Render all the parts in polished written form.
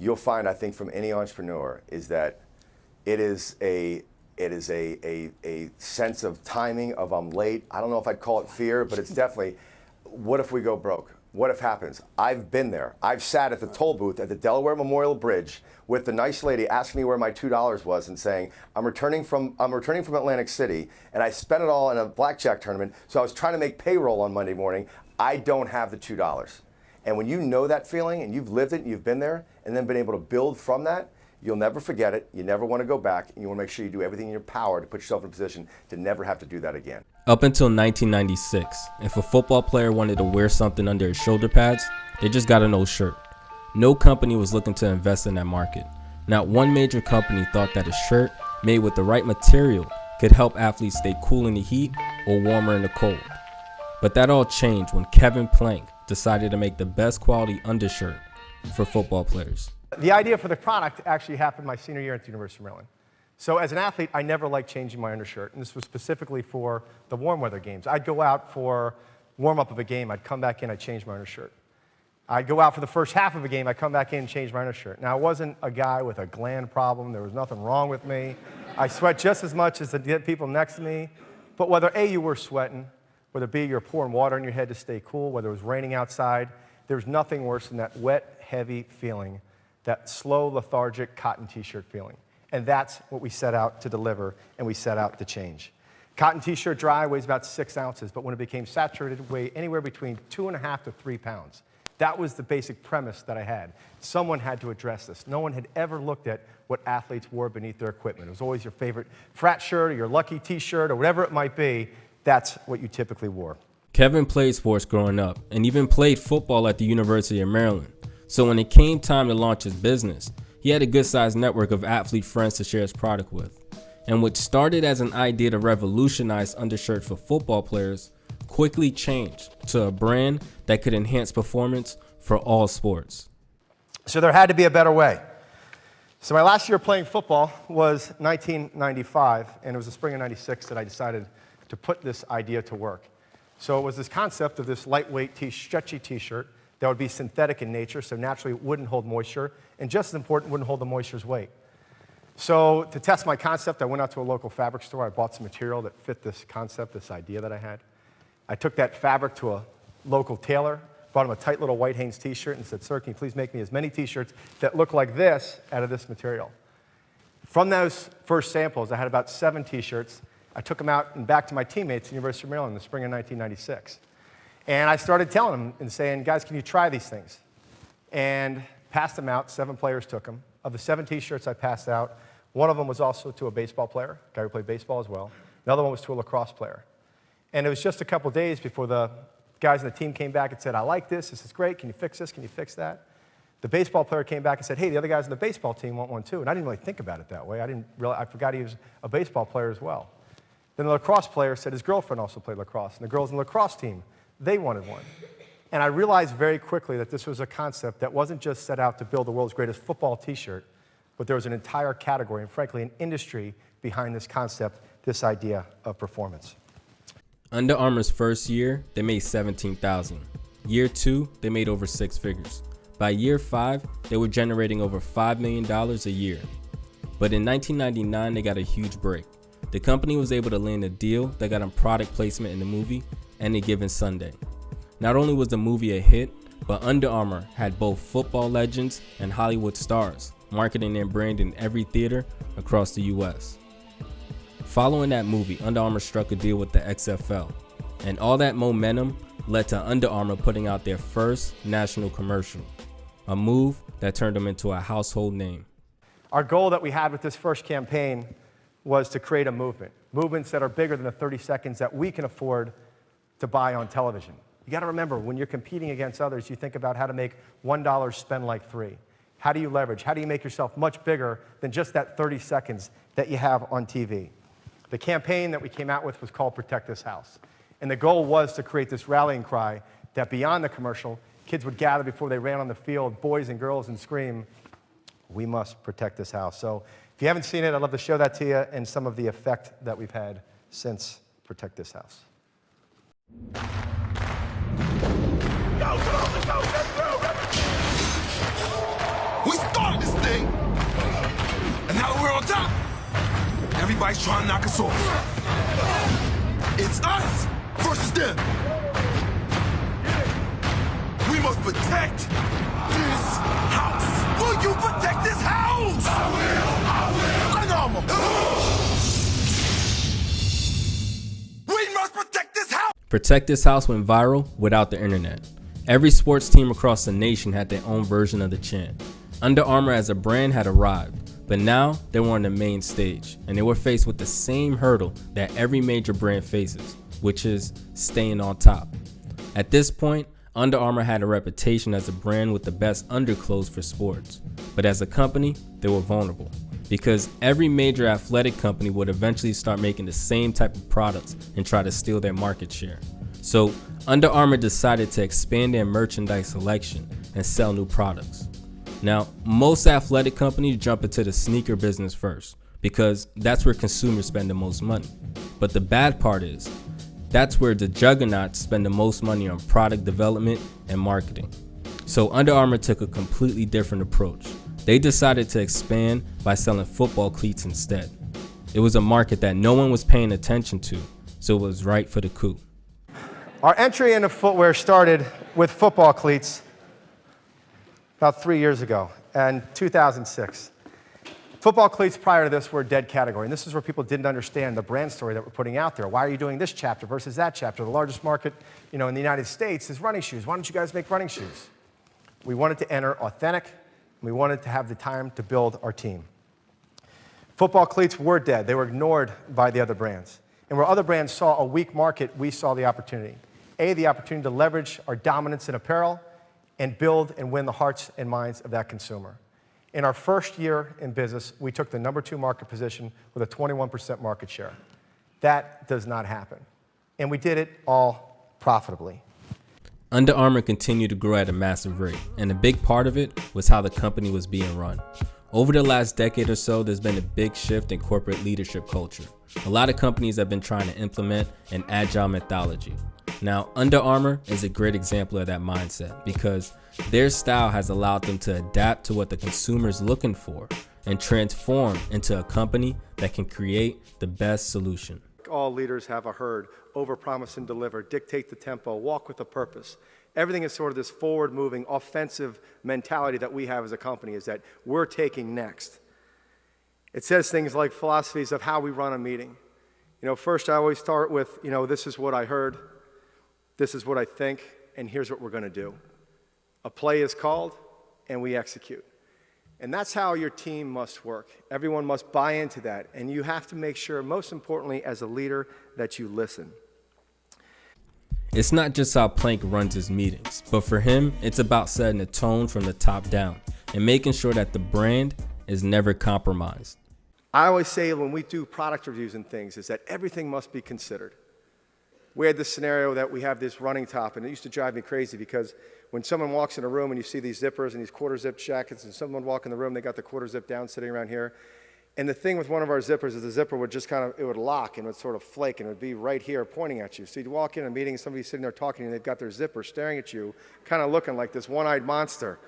you'll find, I think, from any entrepreneur is that it is a sense of timing, of I'm late. I don't know if I'd call it fear, but it's definitely, what if we go broke? What if happens? I've been there. I've sat at the toll booth at the Delaware Memorial Bridge with the nice lady asking me where my $2 was and saying, I'm returning from Atlantic City, and I spent it all in a blackjack tournament, so I was trying to make payroll on Monday morning. I don't have the $2. And when you know that feeling and you've lived it and you've been there and then been able to build from that, you'll never forget it. You never want to go back, and you want to make sure you do everything in your power to put yourself in a position to never have to do that again. Up until 1996, if a football player wanted to wear something under his shoulder pads, they just got an old shirt. No company was looking to invest in that market. Not one major company thought that a shirt made with the right material could help athletes stay cool in the heat or warmer in the cold. But that all changed when Kevin Plank decided to make the best quality undershirt for football players. The idea for the product actually happened my senior year at the University of Maryland. So as an athlete, I never liked changing my undershirt, and this was specifically for the warm weather games. I'd go out for warm-up of a game, I'd come back in, I'd change my undershirt. I'd go out for the first half of a game, I'd come back in and change my undershirt. Now, I wasn't a guy with a gland problem, there was nothing wrong with me. I sweat just as much as the people next to me, but whether A, you were sweating, whether B, you're pouring water on your head to stay cool, whether it was raining outside, there's nothing worse than that wet, heavy feeling, that slow, lethargic cotton t-shirt feeling. And that's what we set out to deliver, and we set out to change. Cotton t-shirt dry weighs about 6 ounces, but when it became saturated, it weighed anywhere between 2.5 to 3 pounds. That was the basic premise that I had. Someone had to address this. No one had ever looked at what athletes wore beneath their equipment. It was always your favorite frat shirt or your lucky t-shirt or whatever it might be. That's what you typically wore. Kevin played sports growing up and even played football at the University of Maryland. So when it came time to launch his business, he had a good-sized network of athlete friends to share his product with. And what started as an idea to revolutionize undershirts for football players quickly changed to a brand that could enhance performance for all sports. So there had to be a better way. So my last year playing football was 1995, and it was the spring of '96 that I decided to put this idea to work. So it was this concept of this lightweight, stretchy t-shirt that would be synthetic in nature, so naturally it wouldn't hold moisture, and just as important, wouldn't hold the moisture's weight. So to test my concept, I went out to a local fabric store. I bought some material that fit this concept, this idea that I had. I took that fabric to a local tailor, bought him a tight little White Hanes t-shirt, and said, "Sir, can you please make me as many t-shirts that look like this out of this material?" From those first samples, I had about 7 t-shirts. I took them out and back to my teammates at the University of Maryland in the spring of 1996. And I started telling them and saying, "Guys, can you try these things?" And passed them out. 7 players took them. Of the 7 t-shirts I passed out, one of them was also to a baseball player, a guy who played baseball as well. Another one was to a lacrosse player. And it was just a couple days before the guys on the team came back and said, "I like this. This is great. Can you fix this? Can you fix that?" The baseball player came back and said, "Hey, the other guys on the baseball team want one too." And I didn't really think about it that way. I forgot he was a baseball player as well. Then the lacrosse player said his girlfriend also played lacrosse, and the girls on the lacrosse team, they wanted one. And I realized very quickly that this was a concept that wasn't just set out to build the world's greatest football t-shirt, but there was an entire category and, frankly, an industry behind this concept, this idea of performance. Under Armour's first year, they made $17,000. Year 2, they made over 6 figures. By year 5, they were generating over $5 million a year. But in 1999, they got a huge break. The company was able to land a deal that got them product placement in the movie Any Given Sunday. Not only was the movie a hit, but Under Armour had both football legends and Hollywood stars marketing their brand in every theater across the US. Following that movie, Under Armour struck a deal with the XFL, and all that momentum led to Under Armour putting out their first national commercial, a move that turned them into a household name. Our goal that we had with this first campaign was to create a movement, movements that are bigger than the 30 seconds that we can afford to buy on television. You got to remember, when you're competing against others, you think about how to make $1 spend like 3. How do you leverage? How do you make yourself much bigger than just that 30 seconds that you have on TV? The campaign that we came out with was called Protect This House. And the goal was to create this rallying cry that beyond the commercial, kids would gather before they ran on the field, boys and girls, and scream, "We must protect this house." So if you haven't seen it, I'd love to show that to you and some of the effect that we've had since Protect This House. Go, come on, let's go, let's go, let's go. We start Everybody's trying to knock us off. It's us versus them. We must protect this house. Will you protect this house? I will. Under Armour. We must protect this house. Protect This House went viral without the internet. Every sports team across the nation had their own version of the chant. Under Armour as a brand had arrived, but now they were on the main stage, and they were faced with the same hurdle that every major brand faces, which is staying on top. At this point, Under Armour had a reputation as a brand with the best underclothes for sports, but as a company, they were vulnerable, because every major athletic company would eventually start making the same type of products and try to steal their market share. So Under Armour decided to expand their merchandise selection and sell new products. Now, most athletic companies jump into the sneaker business first because that's where consumers spend the most money. But the bad part is, that's where the juggernauts spend the most money on product development and marketing. So Under Armour took a completely different approach. They decided to expand by selling football cleats instead. It was a market that no one was paying attention to, so it was right for the coup. Our entry into footwear started with football cleats about 3 years ago, in 2006. Football cleats prior to this were a dead category, and this is where people didn't understand the brand story that we're putting out there. Why are you doing this chapter versus that chapter? The largest market, in the United States is running shoes. Why don't you guys make running shoes? We wanted to enter authentic. We wanted to have the time to build our team. Football cleats were dead. They were ignored by the other brands. And where other brands saw a weak market, we saw the opportunity. The opportunity to leverage our dominance in apparel and build and win the hearts and minds of that consumer. In our first year in business, we took the #2 market position with a 21% market share. That does not happen. And we did it all profitably. Under Armour continued to grow at a massive rate, and a big part of it was how the company was being run. Over the last decade or so, there's been a big shift in corporate leadership culture. A lot of companies have been trying to implement an agile methodology. Now, Under Armour is a great example of that mindset because their style has allowed them to adapt to what the consumer is looking for and transform into a company that can create the best solution. All leaders have a herd, overpromise and deliver, dictate the tempo, walk with a purpose. Everything is sort of this forward-moving, offensive mentality that we have as a company, is that we're taking next. It says things like philosophies of how we run a meeting. First I always start with, this is what I heard, this is what I think, and here's what we're going to do. A play is called, and we execute. And that's how your team must work. Everyone must buy into that, and you have to make sure, most importantly, as a leader, that you listen. It's not just how Plank runs his meetings, but for him, it's about setting a tone from the top down and making sure that the brand is never compromised. I always say when we do product reviews and things is that everything must be considered. We had this scenario that we have this running top, and it used to drive me crazy because when someone walks in a room and you see these zippers and these quarter-zip jackets, and someone walk in the room, they got the quarter-zip down sitting around here. And the thing with one of our zippers is the zipper would just it would lock and it would sort of flake, and it would be right here pointing at you. So you'd walk in a meeting and somebody's sitting there talking and they've got their zipper staring at you, kind of looking like this one-eyed monster.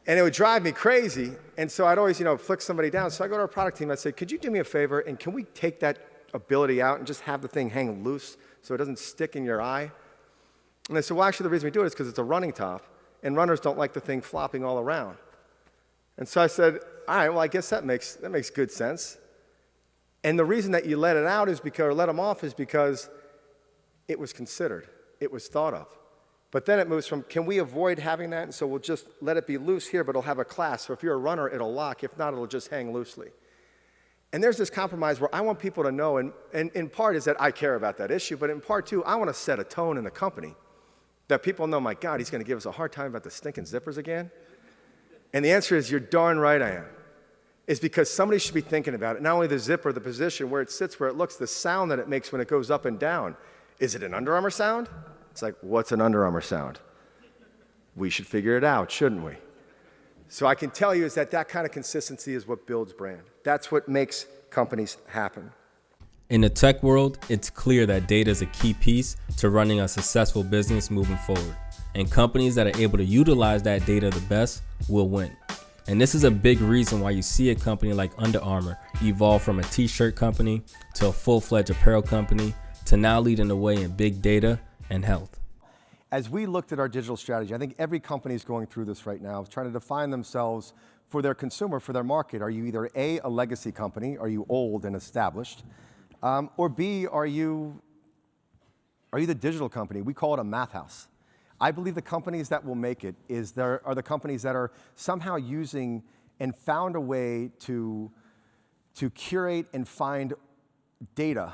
And it would drive me crazy, and so I'd always, flick somebody down. So I go to our product team, I'd say, could you do me a favor, and can we take that ability out and just have the thing hang loose so it doesn't stick in your eye? And they said, well, actually, the reason we do it is because it's a running top, and runners don't like the thing flopping all around. And so I said, all right, well, I guess that makes good sense. And the reason that you let it out is because, or let them off, is because it was considered, it was thought of. But then it moves from, can we avoid having that? And so we'll just let it be loose here, but it'll have a clasp. So if you're a runner, it'll lock. If not, it'll just hang loosely. And there's this compromise where I want people to know, and in part is that I care about that issue, but in part too, I want to set a tone in the company that people know, my God, he's going to give us a hard time about the stinking zippers again. And the answer is, you're darn right I am. It's because somebody should be thinking about it. Not only the zipper, the position, where it sits, where it looks, the sound that it makes when it goes up and down. Is it an Under Armour sound? It's like, what's an Under Armour sound? We should figure it out, shouldn't we? So I can tell you is that kind of consistency is what builds brand. That's what makes companies happen. In the tech world, it's clear that data is a key piece to running a successful business moving forward. And companies that are able to utilize that data the best will win. And this is a big reason why you see a company like Under Armour evolve from a t-shirt company to a full-fledged apparel company to now leading the way in big data and health. As we looked at our digital strategy, I think every company is going through this right now, trying to define themselves for their consumer, for their market. Are you either A, a legacy company, are you old and established, or B, are you the digital company? We call it a math house. I believe the companies that will make it are the companies that are somehow using and found a way to curate and find data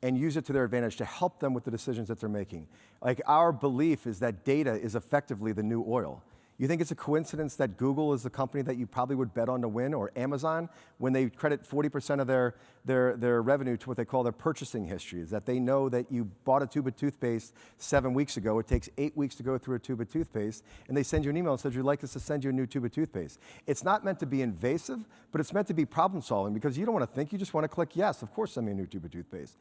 and use it to their advantage to help them with the decisions that they're making. Like, our belief is that data is effectively the new oil. You think it's a coincidence that Google is the company that you probably would bet on to win, or Amazon, when they credit 40% of their revenue to what they call their purchasing history, is that they know that you bought a tube of toothpaste 7 weeks ago, it takes 8 weeks to go through a tube of toothpaste, and they send you an email and says, you'd like us to send you a new tube of toothpaste. It's not meant to be invasive, but it's meant to be problem solving, because you don't want to think, you just want to click yes, of course send me a new tube of toothpaste.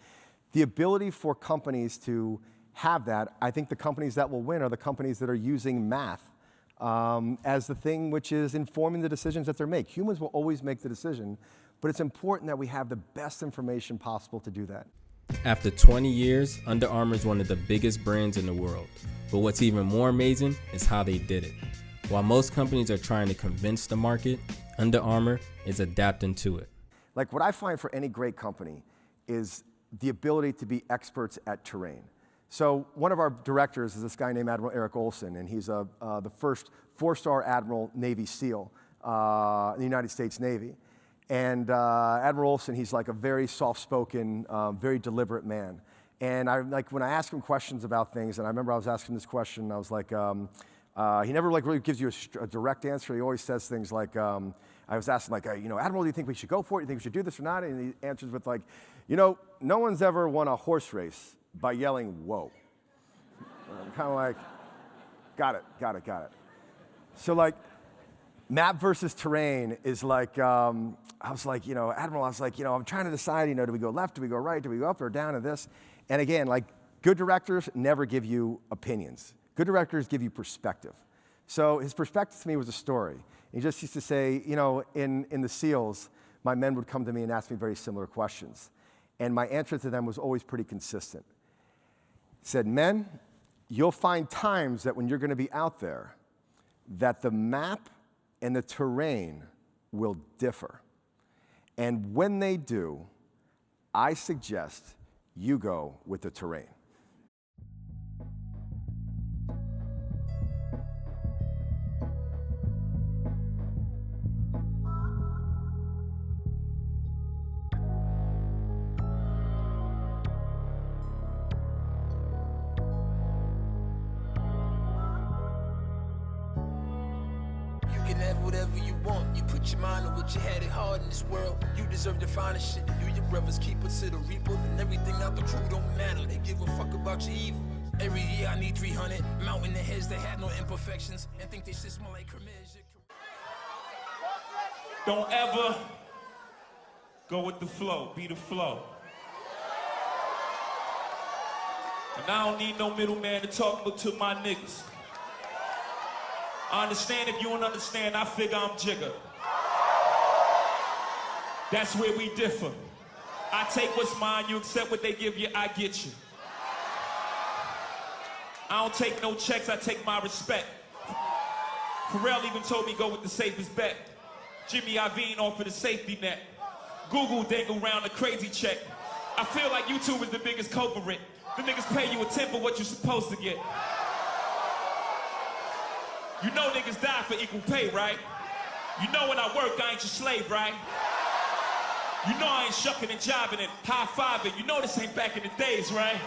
The ability for companies to have that, I think the companies that will win are the companies that are using math as the thing which is informing the decisions that they make. Humans will always make the decision, but it's important that we have the best information possible to do that. After 20 years, Under Armour is one of the biggest brands in the world. But what's even more amazing is how they did it. While most companies are trying to convince the market, Under Armour is adapting to it. Like, what I find for any great company is the ability to be experts at terrain. So one of our directors is this guy named Admiral Eric Olson, and he's the first 4-star Admiral Navy SEAL in the United States Navy. And Admiral Olson, he's like a very soft-spoken, very deliberate man. And when I ask him questions about things, and I remember I was asking this question, I was like, he never really gives you a direct answer. He always says things like, I was asking Admiral, do you think we should go for it? Do you think we should do this or not? And he answers with no one's ever won a horse race by yelling, whoa. I'm kind of like, got it. So map versus terrain is like, I was like, Admiral, I'm trying to decide, do we go left, do we go right, do we go up or down, or this? And again, good directors never give you opinions. Good directors give you perspective. So his perspective to me was a story. He just used to say, in the SEALs, my men would come to me and ask me very similar questions. And my answer to them was always pretty consistent. He said, men, you'll find times that when you're going to be out there, that the map and the terrain will differ. And when they do, I suggest you go with the terrain. Whatever you want, you put your mind on what you had it hard in this world. You deserve the finest shit. You your brothers keeper to the reaper, and everything out the crew don't matter. They give a fuck about your evil. Every year I need 300 mountain the heads that had no imperfections and think they shit smell like Kermit. Don't ever go with the flow. Be the flow. And I don't need no middleman to talk to my niggas. I understand if you don't understand, I figure I'm Jigger. That's where we differ. I take what's mine, you accept what they give you, I get you. I don't take no checks, I take my respect. Pharrell even told me go with the safest bet. Jimmy Iovine offered a safety net. Google dangle round a crazy check. I feel like YouTube is the biggest culprit. The niggas pay you a tenth of what you're supposed to get. You know niggas die for equal pay, right? You know when I work, I ain't your slave, right? You know I ain't shucking and jiving and high-fiving. You know this ain't back in the days, right?